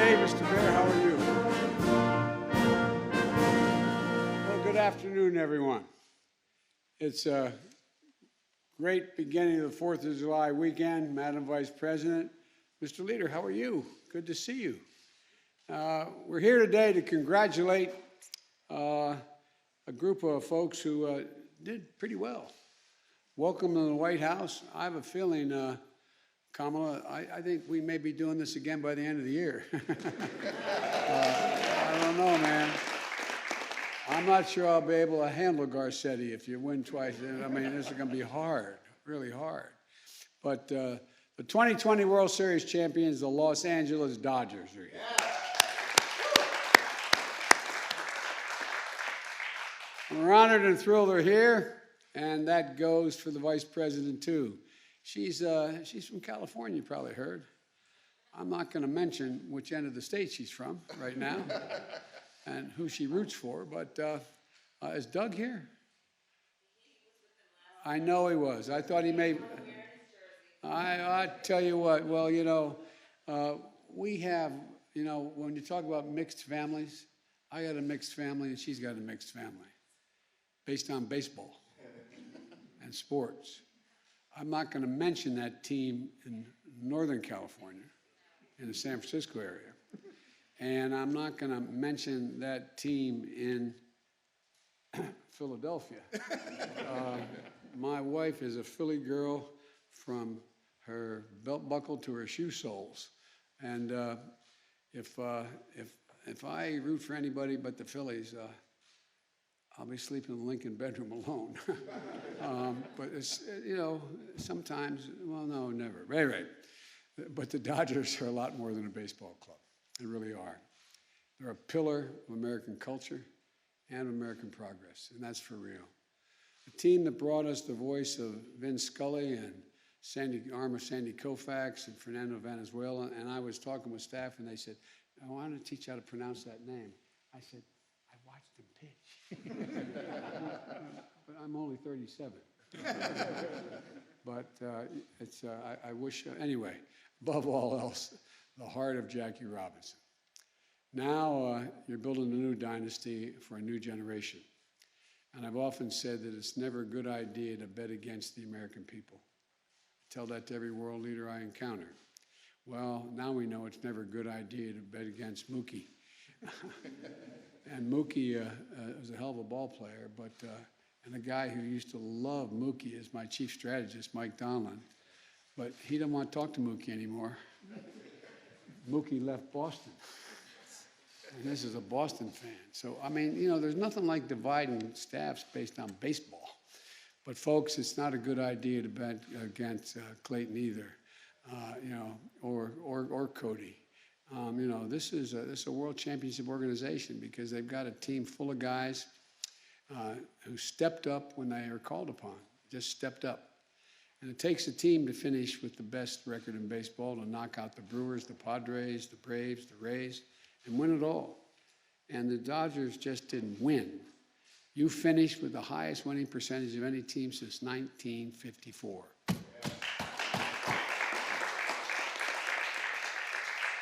Hey, Mr. Bear, how are you? Well, good afternoon, everyone. It's a great beginning of the 4th of July weekend. Madam Vice President, Mr. Leader, how are you? Good to see you. We're here today to congratulate a group of folks who did pretty well. Welcome to the White House. I have a feeling, Kamala, I think we may be doing this again by the end of the year. I don't know, man. I'm not sure I'll be able to handle Garcetti if you win twice. I mean, this is going to be hard, really hard. But the 2020 World Series champions, the Los Angeles Dodgers, are here. We're honored and thrilled they're here, and that goes for the Vice President, too. She's from California, you probably heard. I'm not going to mention which end of the state she's from right now and who she roots for, but is Doug here? I know he was. I thought he may. I tell you what, well, you know, we have, you know, when you talk about mixed families, I got a mixed family and she's got a mixed family based on baseball and sports. I'm not going to mention that team in Northern California, in the San Francisco area. And I'm not going to mention that team in Philadelphia. My wife is a Philly girl from her belt buckle to her shoe soles. And if I root for anybody but the Phillies, I'll be sleeping in the Lincoln bedroom alone. But it's, you know, sometimes, well, no, never. Anyway, but the Dodgers are a lot more than a baseball club. They really are. They're a pillar of American culture and American progress, and that's for real. The team that brought us the voice of Vin Scully and Sandy Koufax and Fernando Valenzuela, and I was talking with staff, and they said, I want to teach you how to pronounce that name. I said, I watched them pitch. But I'm only 37. But I wish, anyway, above all else, the heart of Jackie Robinson. Now you're building a new dynasty for a new generation. And I've often said that it's never a good idea to bet against the American people. I tell that to every world leader I encounter. Well, now we know it's never a good idea to bet against Mookie. And Mookie was a hell of a ball player, but and the guy who used to love Mookie is my chief strategist, Mike Donlin. But he didn't want to talk to Mookie anymore. Mookie left Boston. And this is a Boston fan. So, I mean, you know, there's nothing like dividing staffs based on baseball. But, folks, it's not a good idea to bet against Clayton either, you know, or Cody. You know, this is a world championship organization because they've got a team full of guys who stepped up when they are called upon, just stepped up. And it takes a team to finish with the best record in baseball to knock out the Brewers, the Padres, the Braves, the Rays, and win it all. And the Dodgers just didn't win. You finished with the highest winning percentage of any team since 1954.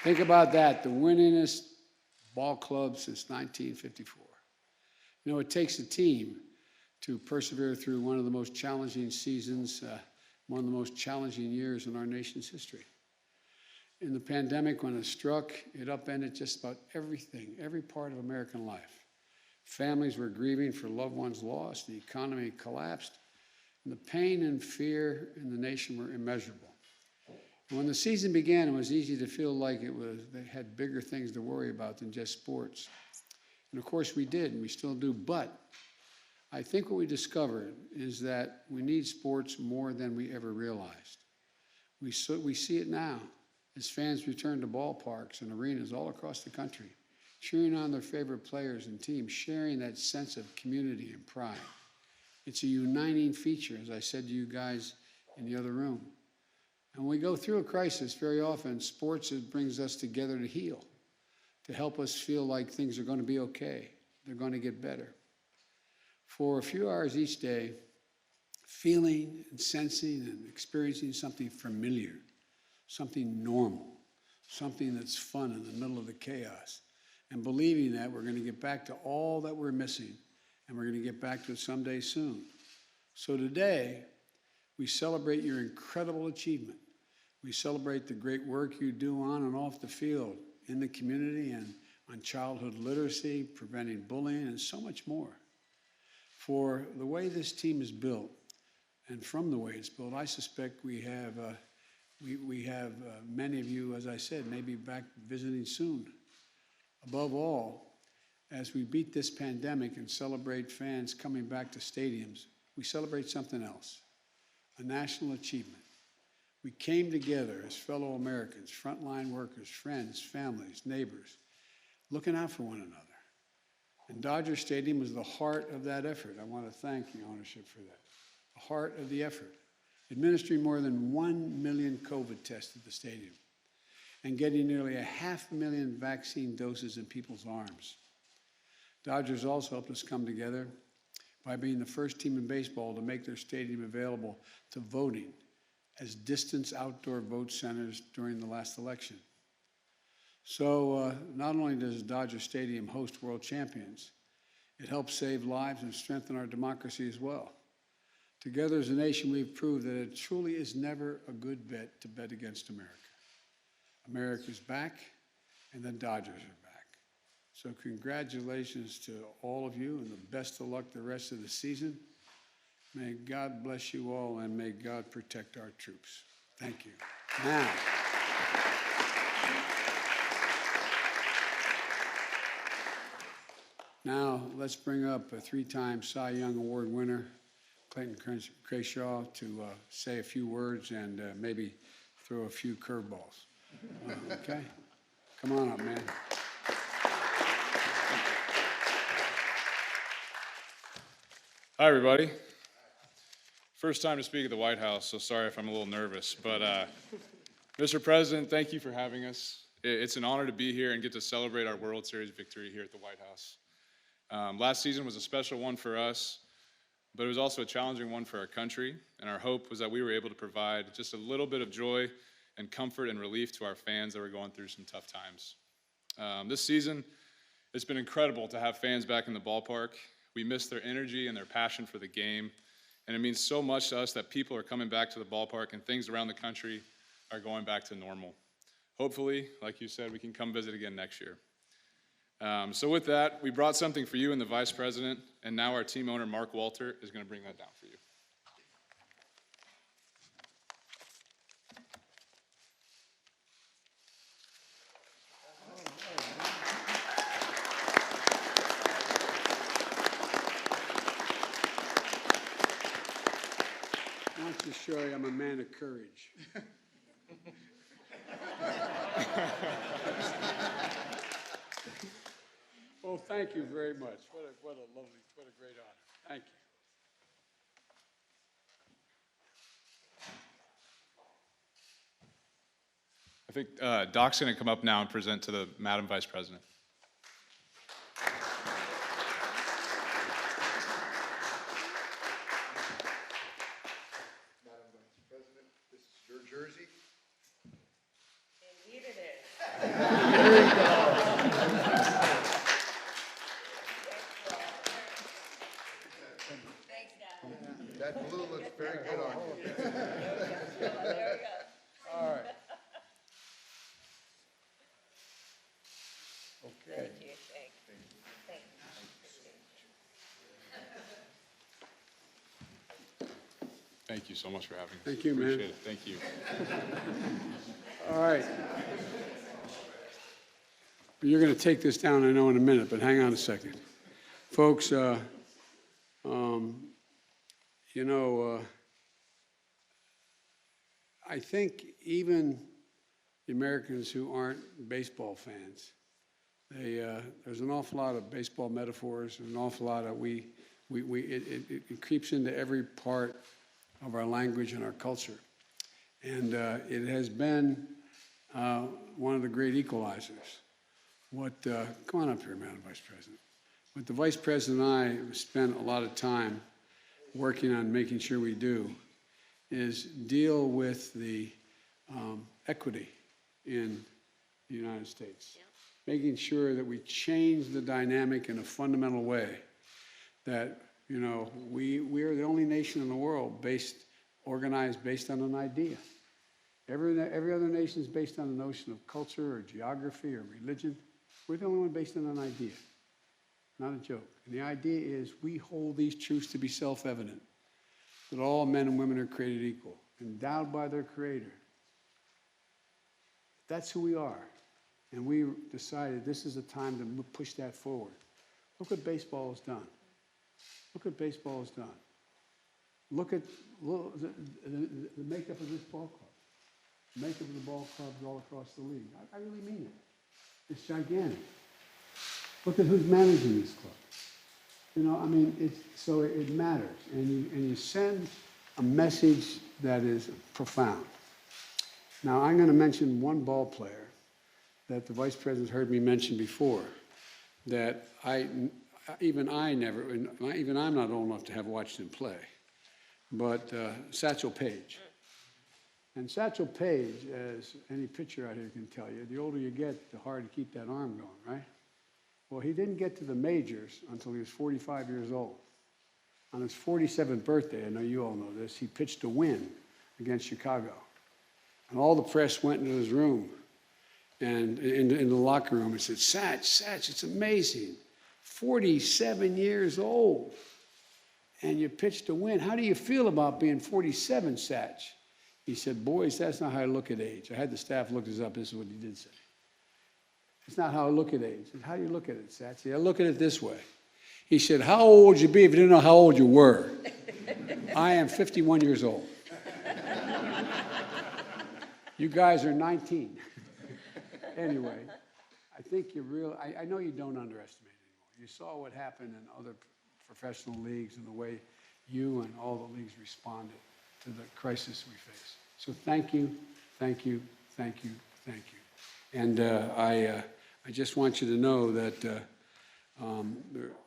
Think about that, the winningest ball club since 1954. You know, it takes a team to persevere through one of the most challenging seasons, one of the most challenging years in our nation's history. In the pandemic, when it struck, it upended just about everything, every part of American life. Families were grieving for loved ones lost, the economy collapsed, and the pain and fear in the nation were immeasurable. And when the season began, it was easy to feel like they had bigger things to worry about than just sports. And of course we did, and we still do, but I think what we discovered is that we need sports more than we ever realized. We see it now as fans return to ballparks and arenas all across the country, cheering on their favorite players and teams, sharing that sense of community and pride. It's a uniting feature, as I said to you guys in the other room. And when we go through a crisis, very often, sports brings us together to heal, to help us feel like things are going to be okay. They're going to get better. For a few hours each day, feeling and sensing and experiencing something familiar, something normal, something that's fun in the middle of the chaos, and believing that we're going to get back to all that we're missing, and we're going to get back to it someday soon. So today, we celebrate your incredible achievement. We celebrate the great work you do on and off the field, in the community, and on childhood literacy, preventing bullying, and so much more. For the way this team is built, and from the way it's built, I suspect we have many of you, as I said, maybe back visiting soon. Above all, as we beat this pandemic and celebrate fans coming back to stadiums, we celebrate something else, a national achievement. We came together as fellow Americans, frontline workers, friends, families, neighbors, looking out for one another. And Dodger Stadium was the heart of that effort. I want to thank the ownership for that. The heart of the effort. Administering more than 1 million COVID tests at the stadium and getting nearly 500,000 vaccine doses in people's arms. Dodgers also helped us come together by being the first team in baseball to make their stadium available to voting as distance outdoor vote centers during the last election. So not only does Dodger Stadium host world champions, it helps save lives and strengthen our democracy as well. Together as a nation, we've proved that it truly is never a good bet to bet against America. America's back, and the Dodgers are back. So congratulations to all of you, and the best of luck the rest of the season. May God bless you all, and may God protect our troops. Thank you. Now let's bring up a 3-time Cy Young Award winner, Clayton Kershaw, to say a few words and maybe throw a few curveballs. Okay? Come on up, man. Hi, everybody. First time to speak at the White House, so sorry if I'm a little nervous. But Mr. President, thank you for having us. It's an honor to be here and get to celebrate our World Series victory here at the White House. Last season was a special one for us, but it was also a challenging one for our country, and our hope was that we were able to provide just a little bit of joy and comfort and relief to our fans that were going through some tough times. This season, it's been incredible to have fans back in the ballpark. We miss their energy and their passion for the game, and it means so much to us that people are coming back to the ballpark and things around the country are going back to normal. Hopefully, like you said, we can come visit again next year. So with that, we brought something for you and the Vice President, and now our team owner, Mark Walter, is going to bring that down for you. I want to show you I'm a man of courage. Well, thank you very much. What a great honor. Thank you. I think Doc's going to come up now and present to the Madam Vice President. Madam Vice President, this is your jersey. Indeed it is. There you go. Thanks, Dad. That blue looks very good on you. There we go. All right. Okay. Thank you. Thank you. Thank you so much for having us. Thank you, man. Appreciate it. Thank you. All right. You're going to take this down, I know, in a minute, but hang on a second. Folks, I think even the Americans who aren't baseball fans, there's an awful lot of baseball metaphors, an awful lot of it creeps into every part of our language and our culture. And it has been one of the great equalizers. Come on up here, Madam Vice President. What the Vice President and I spent a lot of time working on making sure we do is deal with the equity in the United States. Making sure that we change the dynamic in a fundamental way, that, you know, we are the only nation in the world organized based on an idea. Every other nation is based on a notion of culture or geography or religion. We're the only one based on an idea, not a joke. And the idea is we hold these truths to be self-evident, that all men and women are created equal, endowed by their Creator. That's who we are. And we decided this is a time to push that forward. Look what baseball has done. Look what baseball has done. Look at the makeup of this ball club. The makeup of the ball clubs all across the league. I really mean it. It's gigantic. Look at who's managing this club. You know, I mean, it matters. And you send a message that is profound. Now, I'm going to mention one ball player that the Vice President heard me mention before, that I'm not old enough to have watched him play, but Satchel Paige. And Satchel Paige, as any pitcher out here can tell you, the older you get, the harder to keep that arm going, right? Well, he didn't get to the majors until he was 45 years old. On his 47th birthday, I know you all know this, he pitched a win against Chicago. And all the press went into his room and in the locker room and said, Satch, it's amazing. 47 years old, and you pitched a win. How do you feel about being 47, Satch? He said, boys, that's not how I look at age. I had the staff look this up. This is what he did say. It's not how I look at age. It's how do you look at it, Satch? I look at it this way. He said, how old would you be if you didn't know how old you were? I am 51 years old. You guys are 19. Anyway, I think I know you don't underestimate it anymore. You saw what happened in other professional leagues and the way you and all the leagues responded to the crisis we face. So thank you, thank you, thank you, thank you. And I just want you to know that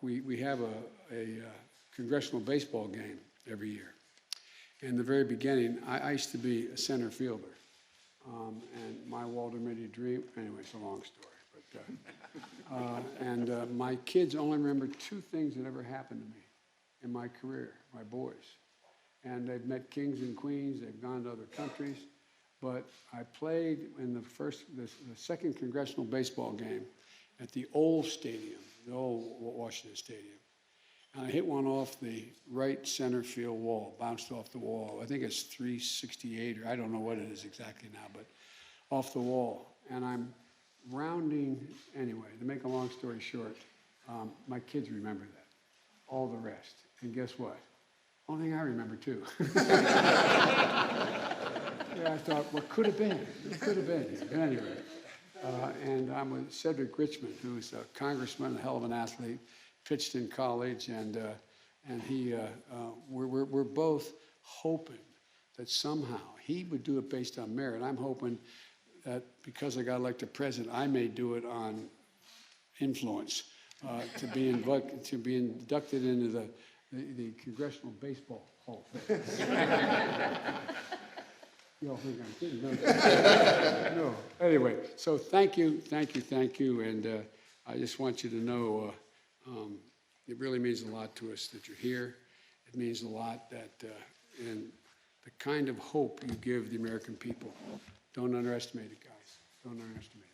we have a congressional baseball game every year. In the very beginning, I used to be a center fielder. And my Walter Mitty dream, anyway, it's a long story. But my kids only remember two things that ever happened to me in my career, my boys. And they've met kings and queens, they've gone to other countries. But I played in the second congressional baseball game at the old stadium, the old Washington Stadium. And I hit one off the right center field wall, bounced off the wall. I think it's 368, or I don't know what it is exactly now, but off the wall. And I'm rounding, anyway, to make a long story short, my kids remember that, all the rest. And guess what? Only thing I remember too. Yeah, I thought, what could have been? It could have been. But anyway, and I'm with Cedric Richmond, who's a congressman, a hell of an athlete, pitched in college, and we're both hoping that somehow he would do it based on merit. I'm hoping that because I got elected president, I may do it on influence to be inducted into the Congressional Baseball Hall of Fame. You all think I'm kidding, don't you? No. Anyway, so thank you, and I just want you to know it really means a lot to us that you're here. It means a lot that and the kind of hope you give the American people. Don't underestimate it, guys. Don't underestimate it.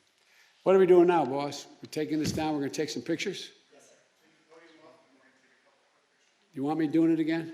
What are we doing now, boss? We're taking this down. We're going to take some pictures? Yes, sir. You want me doing it again?